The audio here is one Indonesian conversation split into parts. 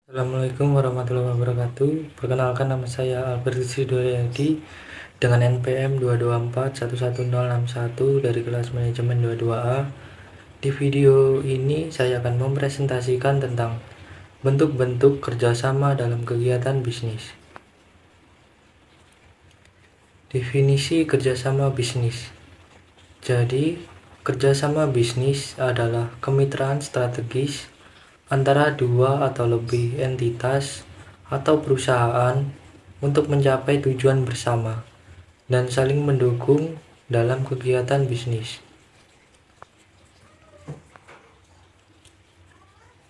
Assalamualaikum warahmatullahi wabarakatuh. Perkenalkan, nama saya Albertus Sidoardi dengan NPM 224111061 dari kelas manajemen 22A. Di video ini saya akan mempresentasikan tentang bentuk-bentuk kerjasama dalam kegiatan bisnis. Definisi kerjasama bisnis. Jadi, kerjasama bisnis adalah kemitraan strategis antara dua atau lebih entitas atau perusahaan untuk mencapai tujuan bersama dan saling mendukung dalam kegiatan bisnis.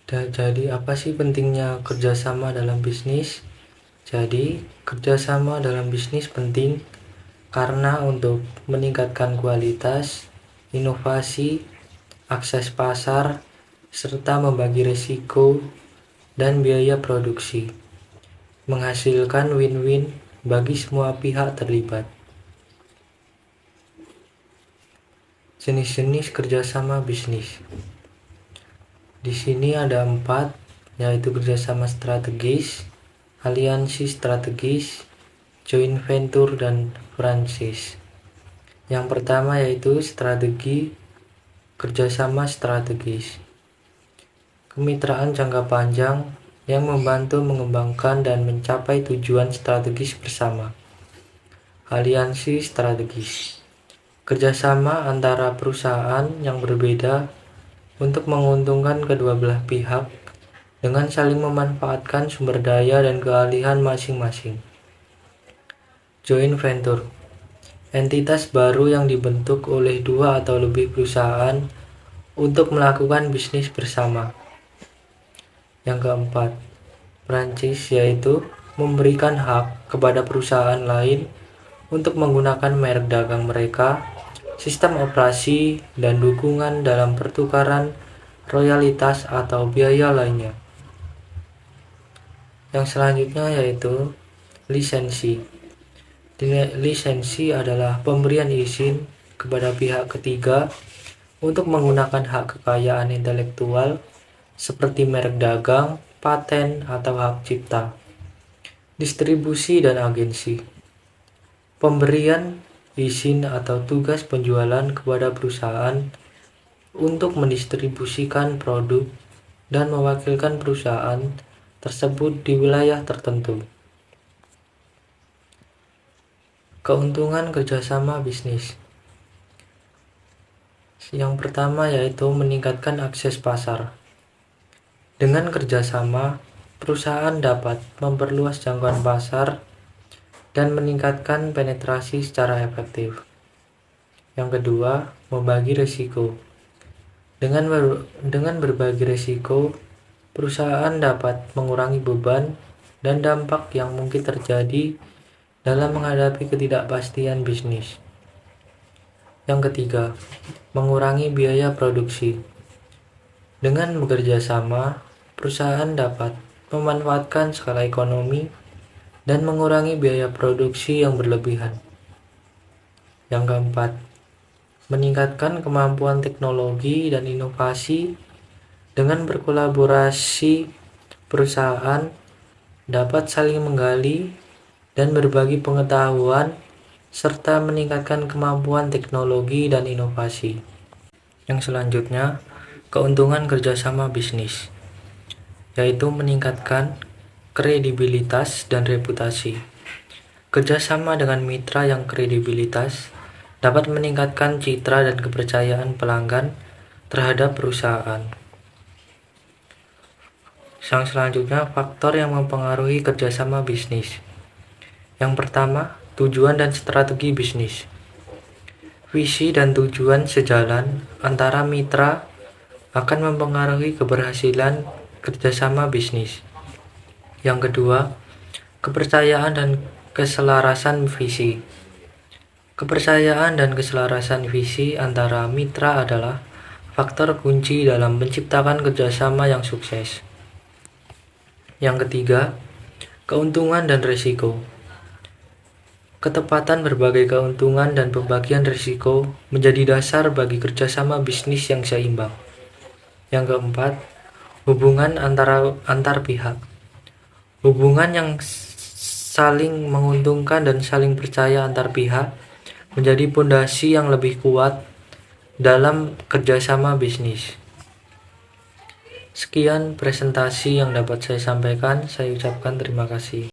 Jadi, apa sih pentingnya kerjasama dalam bisnis? Jadi, kerjasama dalam bisnis penting karena untuk meningkatkan kualitas, inovasi, akses pasar, serta membagi risiko dan biaya produksi, menghasilkan win-win bagi semua pihak terlibat. Jenis-jenis kerjasama bisnis. Di sini ada 4, yaitu kerjasama strategis, aliansi strategis, joint venture, dan franchise. Yang pertama yaitu strategi kerjasama strategis. Kemitraan jangka panjang yang membantu mengembangkan dan mencapai tujuan strategis bersama. Aliansi strategis. Kerjasama antara perusahaan yang berbeda untuk menguntungkan kedua belah pihak dengan saling memanfaatkan sumber daya dan keahlian masing-masing. Joint venture. Entitas baru yang dibentuk oleh dua atau lebih perusahaan untuk melakukan bisnis bersama. Yang keempat, franchise, yaitu memberikan hak kepada perusahaan lain untuk menggunakan merek dagang mereka, sistem operasi, dan dukungan dalam pertukaran royalitas atau biaya lainnya. Yang selanjutnya yaitu lisensi. Lisensi adalah pemberian izin kepada pihak ketiga untuk menggunakan hak kekayaan intelektual seperti merek dagang, paten, atau hak cipta. Distribusi dan agensi. Pemberian izin atau tugas penjualan kepada perusahaan untuk mendistribusikan produk dan mewakilkan perusahaan tersebut di wilayah tertentu. Keuntungan kerjasama bisnis. Yang pertama yaitu meningkatkan akses pasar. Dengan kerjasama, perusahaan dapat memperluas jangkauan pasar dan meningkatkan penetrasi secara efektif. Yang kedua, membagi risiko. Dengan berbagi risiko, perusahaan dapat mengurangi beban dan dampak yang mungkin terjadi dalam menghadapi ketidakpastian bisnis. Yang ketiga, mengurangi biaya produksi. Dengan bekerja sama, perusahaan dapat memanfaatkan skala ekonomi dan mengurangi biaya produksi yang berlebihan. Yang keempat, meningkatkan kemampuan teknologi dan inovasi. Dengan berkolaborasi, perusahaan dapat saling menggali dan berbagi pengetahuan serta meningkatkan kemampuan teknologi dan inovasi. Yang selanjutnya, keuntungan kerjasama bisnis, yaitu meningkatkan kredibilitas dan reputasi. Kerjasama dengan mitra yang kredibilitas dapat meningkatkan citra dan kepercayaan pelanggan terhadap perusahaan. Yang selanjutnya, faktor yang mempengaruhi kerjasama bisnis. Yang pertama, tujuan dan strategi bisnis. Visi dan tujuan sejalan antara mitra akan mempengaruhi keberhasilan kerjasama bisnis. Yang kedua, kepercayaan dan keselarasan visi. Kepercayaan dan keselarasan visi antara mitra adalah faktor kunci dalam menciptakan kerjasama yang sukses. Yang ketiga, keuntungan dan risiko. Ketepatan berbagai keuntungan dan pembagian risiko menjadi dasar bagi kerjasama bisnis yang seimbang. Yang keempat, hubungan antar pihak. Hubungan yang saling menguntungkan dan saling percaya antar pihak menjadi pondasi yang lebih kuat dalam kerjasama bisnis. Sekian presentasi yang dapat saya sampaikan. Saya ucapkan terima kasih.